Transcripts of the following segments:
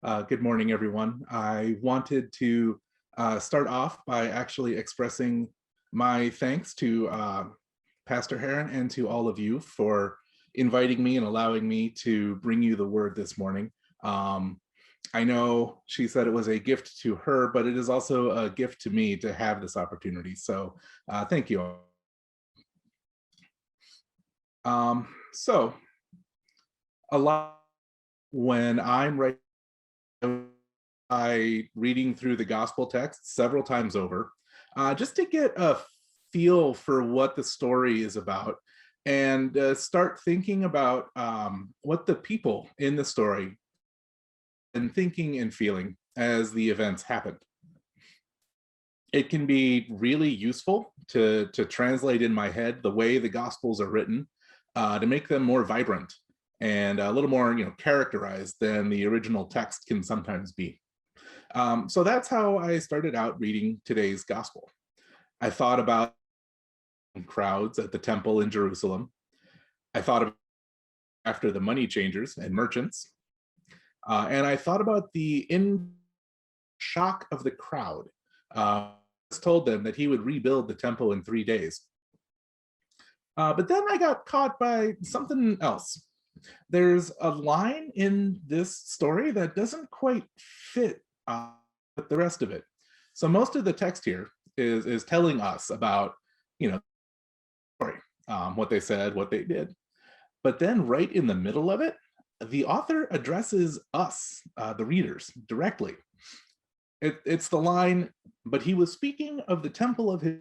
Good morning, everyone. I wanted to start off by actually expressing my thanks to Pastor Heron and to all of you for inviting me and allowing me to bring you the word this morning. Um, I know she said it was a gift to her, but it is also a gift to me to have this opportunity. So thank you. So a lot when I'm writing by reading through the gospel text several times over, just to get a feel for what the story is about and start thinking about what the people in the story and thinking and feeling as the events happened. It can be really useful to translate in my head the way the gospels are written to make them more vibrant and a little more characterized than the original text can sometimes be. So that's how I started out reading today's gospel. I thought about crowds at the temple in Jerusalem. I thought about after the money changers and merchants. And I thought about the shock of the crowd. Told them that he would rebuild the temple in 3 days. But then I got caught by something else. There's a line in this story that doesn't quite fit with the rest of it. So most of the text here is telling us about, story, what they said, what they did. But then right in the middle of it, the author addresses us, the readers, directly. It's the line, but he was speaking of the temple of his.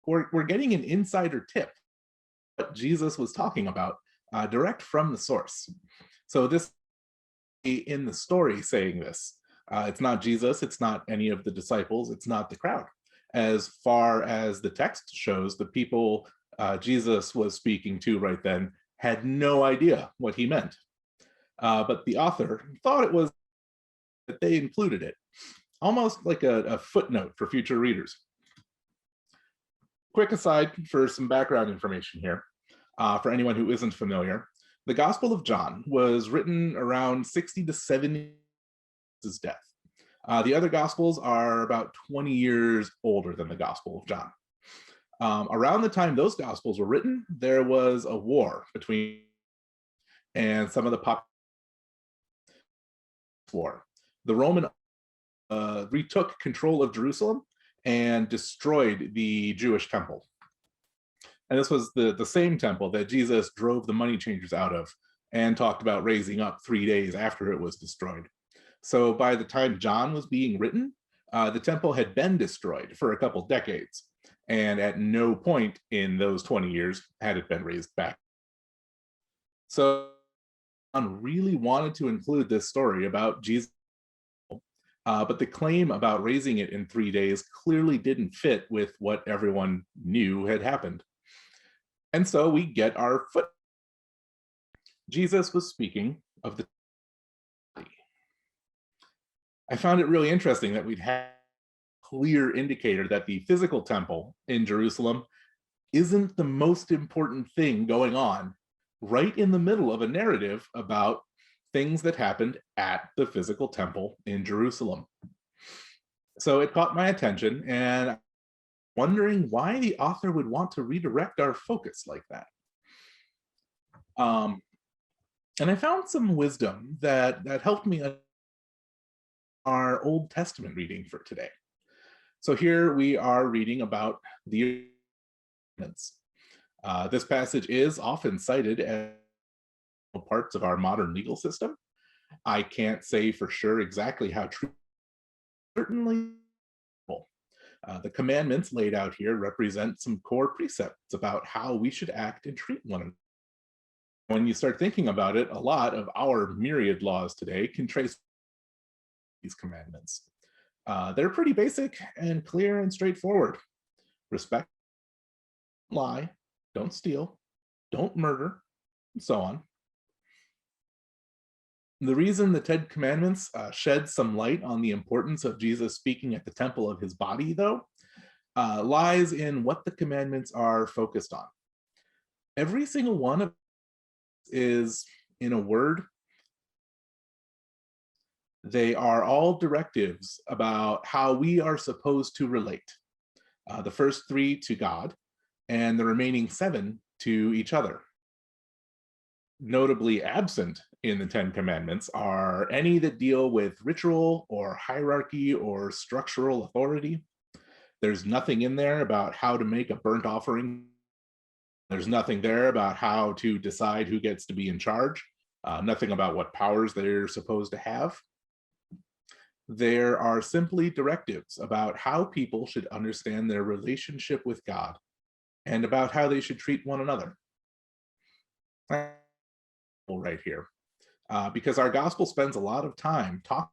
We're getting an insider tip what Jesus was talking about direct from the source. So this in the story saying this. It's not Jesus, it's not any of the disciples, it's not the crowd. As far as the text shows, the people Jesus was speaking to right then had no idea what he meant. But the author thought it was that they included it, almost like a footnote for future readers. Quick aside for some background information here, for anyone who isn't familiar. The Gospel of John was written around 60 to 70 his death. The other Gospels are about 20 years older than the Gospel of John. Around the time those Gospels were written, there was a war between and some of the war. The Roman retook control of Jerusalem and destroyed the Jewish temple. And this was the same temple that Jesus drove the money changers out of and talked about raising up 3 days after it was destroyed. So by the time John was being written, the temple had been destroyed for a couple decades. And at no point in those 20 years had it been raised back. So John really wanted to include this story about Jesus, but the claim about raising it in 3 days clearly didn't fit with what everyone knew had happened. And so we get our foot. Jesus was speaking of the body. I found it really interesting that we'd have a clear indicator that the physical temple in Jerusalem isn't the most important thing going on right in the middle of a narrative about things that happened at the physical temple in Jerusalem. So it caught my attention, and I'm wondering why the author would want to redirect our focus like that. And I found some wisdom that helped me our Old Testament reading for today. So here we are reading about the commandments. This passage is often cited as parts of our modern legal system. I can't say for sure exactly how true, certainly. The commandments laid out here represent some core precepts about how we should act and treat one another. When you start thinking about it, a lot of our myriad laws today can trace these commandments. They're pretty basic and clear and straightforward. Respect, don't lie, don't steal, don't murder, and so on. The reason the Ten Commandments shed some light on the importance of Jesus speaking at the temple of his body, though, lies in what the commandments are focused on. Every single one of is, in a word, They are all directives about how we are supposed to relate. The first three to God, and the remaining seven to each other. Notably absent in the Ten Commandments are any that deal with ritual or hierarchy or structural authority. There's nothing in there about how to make a burnt offering. There's nothing there about how to decide who gets to be in charge. Nothing about what powers they're supposed to have. There are simply directives about how people should understand their relationship with God and about how they should treat one another. Right here, because our gospel spends a lot of time talking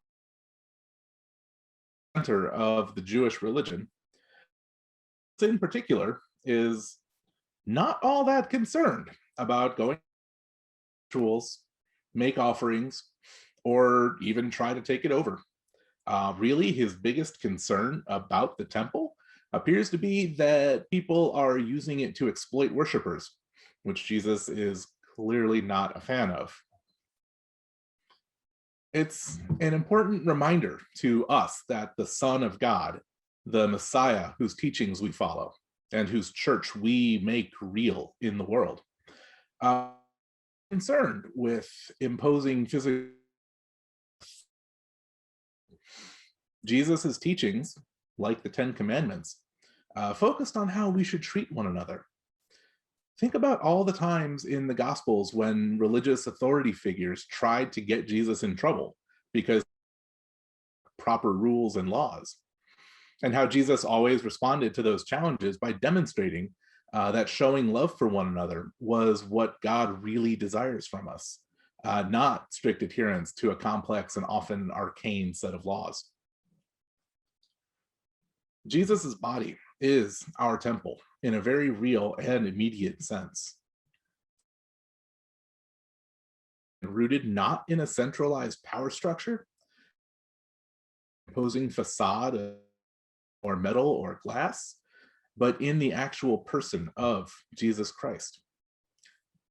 of the Jewish religion, in particular, is not all that concerned about going to rituals, make offerings, or even try to take it over. Really, his biggest concern about the temple appears to be that people are using it to exploit worshipers, which Jesus is clearly not a fan of. It's an important reminder to us that the Son of God, the Messiah whose teachings we follow and whose church we make real in the world, concerned with imposing physical. Jesus's teachings, like the Ten Commandments, focused on how we should treat one another. Think about all the times in the Gospels when religious authority figures tried to get Jesus in trouble because proper rules and laws, and how Jesus always responded to those challenges by demonstrating that showing love for one another was what God really desires from us, not strict adherence to a complex and often arcane set of laws. Jesus's body is our temple in a very real and immediate sense. Rooted not in a centralized power structure, imposing facade or metal or glass, but in the actual person of Jesus Christ.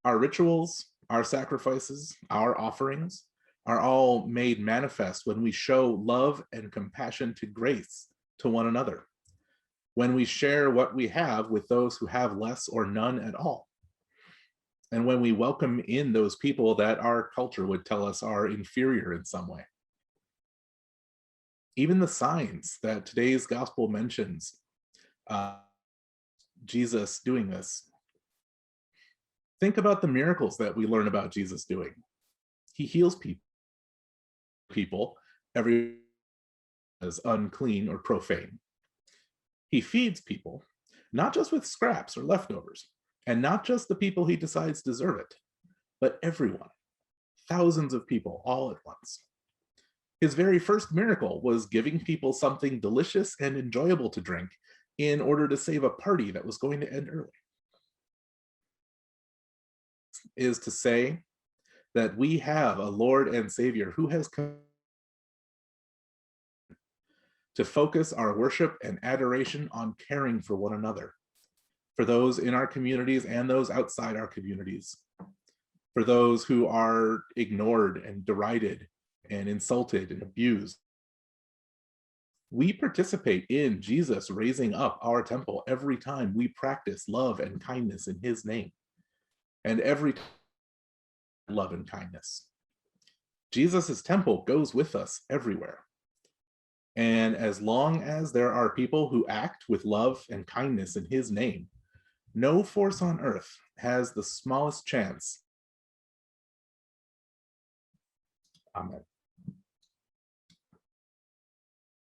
Our rituals, our sacrifices, our offerings are all made manifest when we show love and compassion to grace to one another, when we share what we have with those who have less or none at all, and when we welcome in those people that our culture would tell us are inferior in some way. Even the signs that today's gospel mentions Jesus doing this. Think about the miracles that we learn about Jesus doing. He heals people every as unclean or profane. He feeds people, not just with scraps or leftovers, and not just the people he decides deserve it, but everyone, thousands of people all at once. His very first miracle was giving people something delicious and enjoyable to drink in order to save a party that was going to end early. Is to say that we have a Lord and Savior who has come to focus our worship and adoration on caring for one another, for those in our communities and those outside our communities, for those who are ignored and derided and insulted and abused. We participate in Jesus raising up our temple every time we practice love and kindness in his name, and every time love and kindness. Jesus's temple goes with us everywhere. And as long as there are people who act with love and kindness in his name, no force on earth has the smallest chance. Amen.